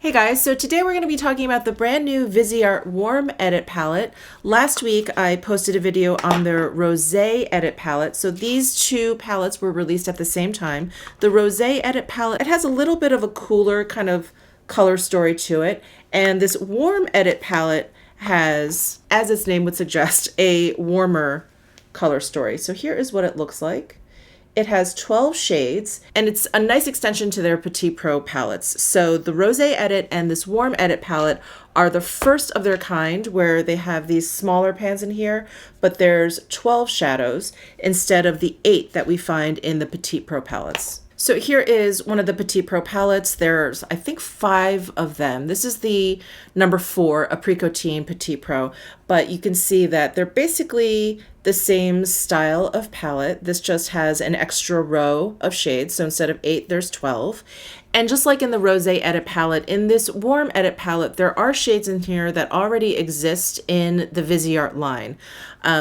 Hey guys, so today we're going to be talking about the brand new VISEART Warm Edit palette. Last week I posted a video on their Rosé Edit palette. So these two palettes were released at the same time. The Rosé Edit palette, it has a little bit of a cooler kind of color story to it. And this Warm Edit palette has, as its name would suggest, a warmer color story. So here is what it looks like. It has 12 shades, and it's a nice extension to their Petit Pro palettes. So the Rosé Edit and this Warm Edit palette are the first of their kind, where they have these smaller pans in here, but there's 12 shadows instead of the 8 that we find in the Petit Pro palettes. So here is one of the Petit Pro palettes. There's, I think, 5 of them. This is the number 4, Apricotine Petit Pro, but you can see that they're basically the same style of palette. This just has an extra row of shades. So instead of 8, there's 12. And just like in the Rosé Edit palette, in this Warm Edit palette, there are shades in here that already exist in the VISEART line.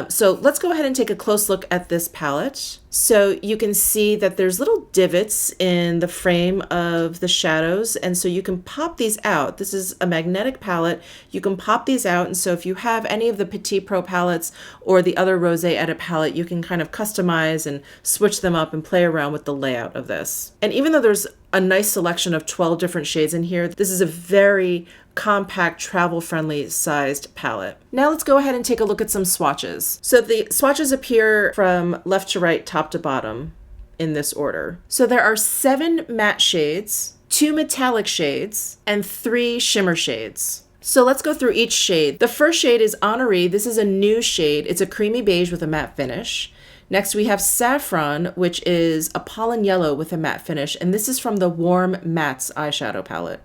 So let's go ahead and take a close look at this palette. So you can see that there's little divots in the frame of the shadows, and so you can pop these out. This is a magnetic palette. You can pop these out, and so if you have any of the Petit Pro palettes or the other Rosé Edit palette, you can kind of customize and switch them up and play around with the layout of this. And even though there's a nice selection of 12 different shades in here, this is a very compact, travel-friendly sized palette. Now let's go ahead and take a look at some swatches. So the swatches appear from left to right, top to bottom in this order. So there are 7 matte shades, 2 metallic shades, and 3 shimmer shades. So let's go through each shade. The first shade is Honoree. This is a new shade. It's a creamy beige with a matte finish. Next we have Saffron, which is a pollen yellow with a matte finish, and this is from the Warm Mattes eyeshadow palette.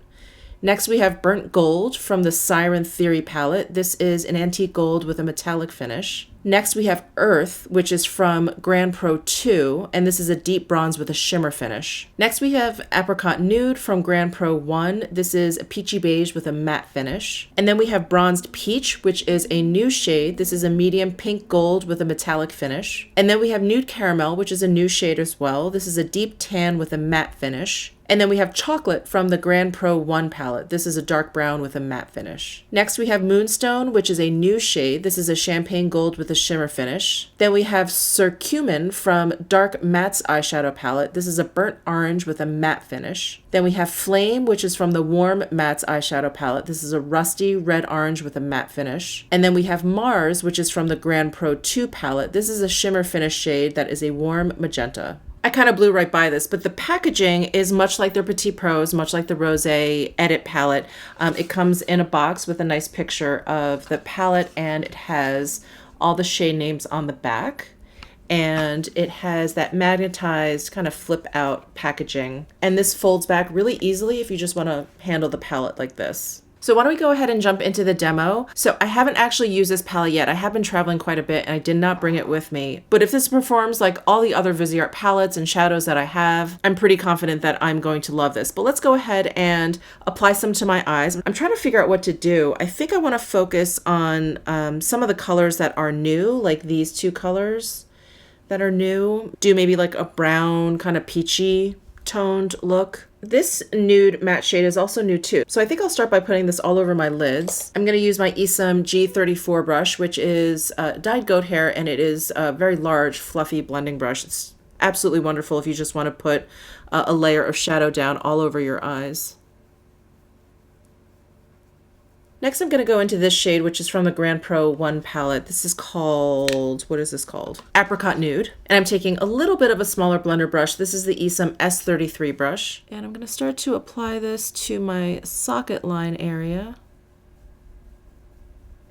Next we have Burnt Gold from the Siren Theory palette. This is an antique gold with a metallic finish. Next we have Earth, which is from Grand Pro 2, and this is a deep bronze with a shimmer finish. Next we have Apricot Nude from Grand Pro 1. This is a peachy beige with a matte finish. And then we have Bronzed Peach, which is a new shade. This is a medium pink gold with a metallic finish. And then we have Nude Caramel, which is a new shade as well. This is a deep tan with a matte finish. And then we have Chocolate from the Grand Pro 1 palette. This is a dark brown with a matte finish. Next we have Moonstone, which is a new shade. This is a champagne gold with a shimmer finish. Then we have Curcumin from Dark Mattes eyeshadow palette. This is a burnt orange with a matte finish. Then we have Flame, which is from the Warm Mattes eyeshadow palette. This is a rusty red orange with a matte finish. And then we have Mars, which is from the Grand Pro 2 palette. This is a shimmer finish shade that is a warm magenta. I kind of blew right by this, but the packaging is much like their Petit Pros, much like the Rosé Edit palette. It comes in a box with a nice picture of the palette, and it has all the shade names on the back. And it has that magnetized kind of flip out packaging. And this folds back really easily if you just want to handle the palette like this. So why don't we go ahead and jump into the demo. So I haven't actually used this palette yet. I have been traveling quite a bit and I did not bring it with me. But if this performs like all the other VISEART palettes and shadows that I have, I'm pretty confident that I'm going to love this. But let's go ahead and apply some to my eyes. I'm trying to figure out what to do. I think I want to focus on some of the colors that are new, like these 2 colors that are new. Do maybe like a brown kind of peachy toned look. This nude matte shade is also new too. So I think I'll start by putting this all over my lids. I'm going to use my Esam G34 brush, which is dyed goat hair, and it is a very large, fluffy blending brush. It's absolutely wonderful if you just want to put a layer of shadow down all over your eyes. Next, I'm going to go into this shade, which is from the Grand Pro 1 palette. This is called, what is this called? Apricot Nude. And I'm taking a little bit of a smaller blender brush. This is the Esam S33 brush. And I'm going to start to apply this to my socket line area.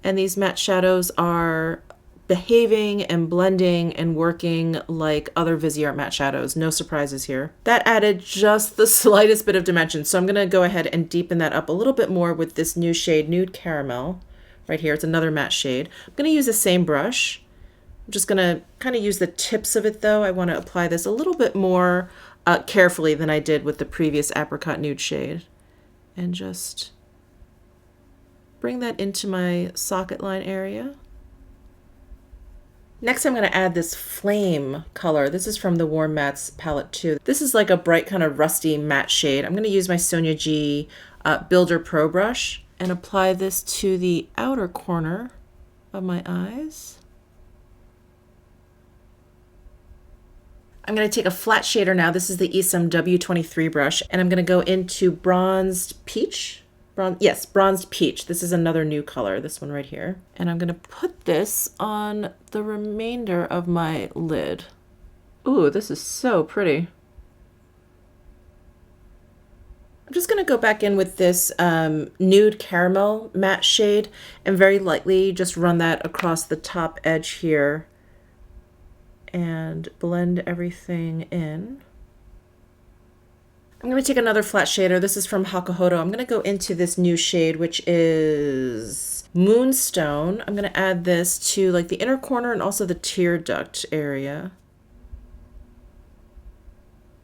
And these matte shadows are behaving and blending and working like other VISEART matte shadows. No surprises here. That added just the slightest bit of dimension. So I'm going to go ahead and deepen that up a little bit more with this new shade, Nude Caramel. Right here, it's another matte shade. I'm going to use the same brush. I'm just going to kind of use the tips of it though. I want to apply this a little bit more carefully than I did with the previous Apricot Nude shade. And just bring that into my socket line area. Next, I'm going to add this Flame color. This is from the Warm Mattes palette too. This is like a bright kind of rusty matte shade. I'm going to use my Sonia G Builder Pro brush and apply this to the outer corner of my eyes. I'm going to take a flat shader now. This is the Esom W23 brush, and I'm going to go into Bronzed Peach. Bronzed Peach. This is another new color, this one right here. And I'm going to put this on the remainder of my lid. Ooh, this is so pretty. I'm just going to go back in with this Nude Caramel matte shade and very lightly just run that across the top edge here and blend everything in. I'm going to take another flat shader. This is from Hakuhodo. I'm going to go into this new shade, which is Moonstone. I'm going to add this to like the inner corner and also the tear duct area.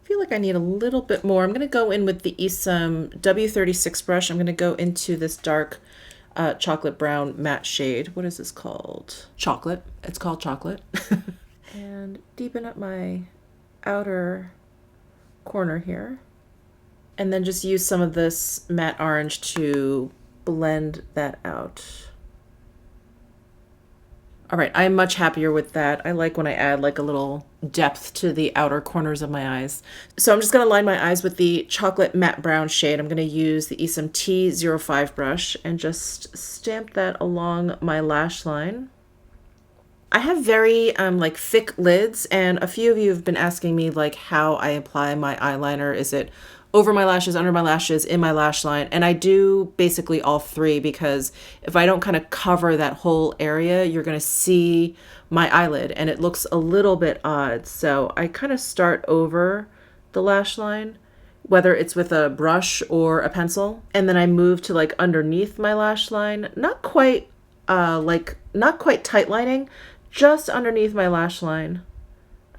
I feel like I need a little bit more. I'm going to go in with the Esom W36 brush. I'm going to go into this dark chocolate brown matte shade. What is this called? Chocolate. It's called Chocolate. And deepen up my outer corner here. And then just use some of this matte orange to blend that out. All right, I'm much happier with that. I like when I add like a little depth to the outer corners of my eyes. So I'm just gonna line my eyes with the chocolate matte brown shade. I'm gonna use the Esom T05 brush and just stamp that along my lash line. I have very like thick lids, and a few of you have been asking me like how I apply my eyeliner. Is it over my lashes, under my lashes, in my lash line? And I do basically all three, because if I don't kind of cover that whole area, you're gonna see my eyelid and it looks a little bit odd. So I kind of start over the lash line, whether it's with a brush or a pencil, and then I move to like underneath my lash line, not quite tight lining, just underneath my lash line.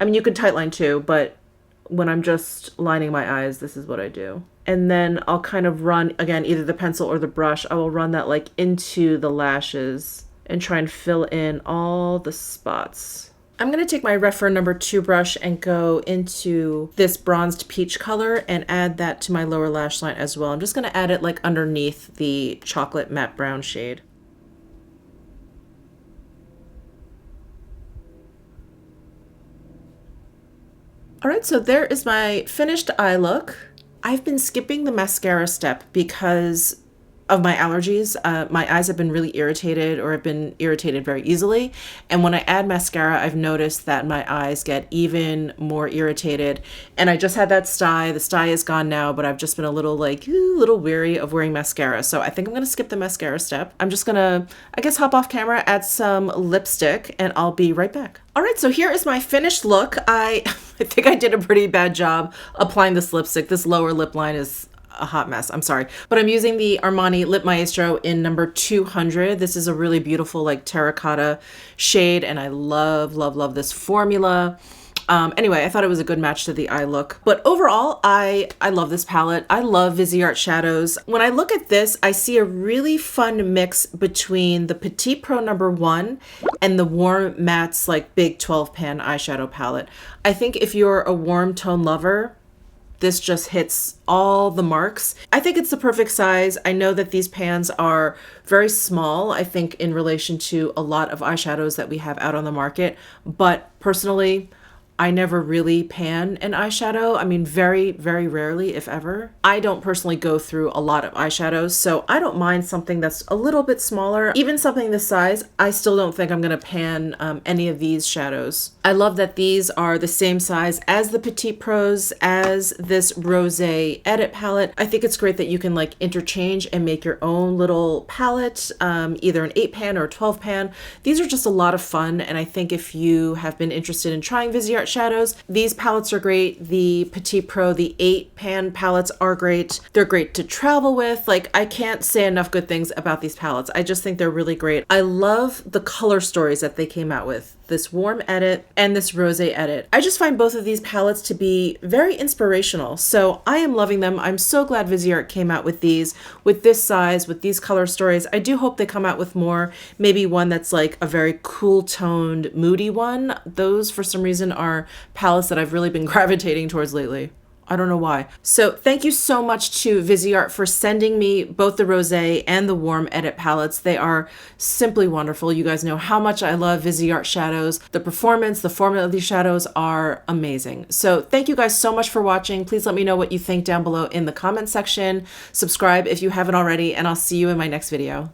I mean, you could tight line too, but when I'm just lining my eyes, this is what I do. And then I'll kind of run, again, either the pencil or the brush, I will run that like into the lashes and try and fill in all the spots. I'm going to take my Refer number 2 brush and go into this Bronzed Peach color and add that to my lower lash line as well. I'm just going to add it like underneath the chocolate matte brown shade. All right, so there is my finished eye look. I've been skipping the mascara step because of my allergies. My eyes have been really irritated, or have been irritated very easily. And when I add mascara, I've noticed that my eyes get even more irritated. And I just had that sty. The sty is gone now, but I've just been a little weary of wearing mascara. So I think I'm gonna skip the mascara step. I'm just gonna, I guess, hop off camera, add some lipstick, and I'll be right back. All right, so here is my finished look. I think I did a pretty bad job applying this lipstick. This lower lip line is a hot mess. I'm sorry. But I'm using the Armani Lip Maestro in number 200. This is a really beautiful like terracotta shade, and I love, love, love this formula. Anyway, I thought it was a good match to the eye look. But overall, I love this palette. I love VISEART shadows. When I look at this, I see a really fun mix between the Petite Pro number 1 and the Warm Mattes like Big 12 pan eyeshadow palette. I think if you're a warm tone lover, this just hits all the marks. I think it's the perfect size. I know that these pans are very small, I think, in relation to a lot of eyeshadows that we have out on the market. But personally, I never really pan an eyeshadow. I mean, very, very rarely, if ever. I don't personally go through a lot of eyeshadows, so I don't mind something that's a little bit smaller. Even something this size, I still don't think I'm gonna pan any of these shadows. I love that these are the same size as the Petite Pros, as this Rosé Edit palette. I think it's great that you can like interchange and make your own little palette, either an 8 pan or a 12 pan. These are just a lot of fun, and I think if you have been interested in trying VISEART shadows, these palettes are great. The Petite Pro, the 8 pan palettes are great. They're great to travel with. Like, I can't say enough good things about these palettes. I just think they're really great. I love the color stories that they came out with. This Warm Edit and this Rosé Edit. I just find both of these palettes to be very inspirational. So I am loving them. I'm so glad VISEART came out with these, with this size, with these color stories. I do hope they come out with more. Maybe one that's like a very cool toned, moody one. Those, for some reason, are palettes that I've really been gravitating towards lately. I don't know why. So thank you so much to VISEART for sending me both the Rosé and the Warm Edit palettes. They are simply wonderful. You guys know how much I love VISEART shadows. The performance, the formula of these shadows are amazing. So thank you guys so much for watching. Please let me know what you think down below in the comment section. Subscribe if you haven't already, and I'll see you in my next video.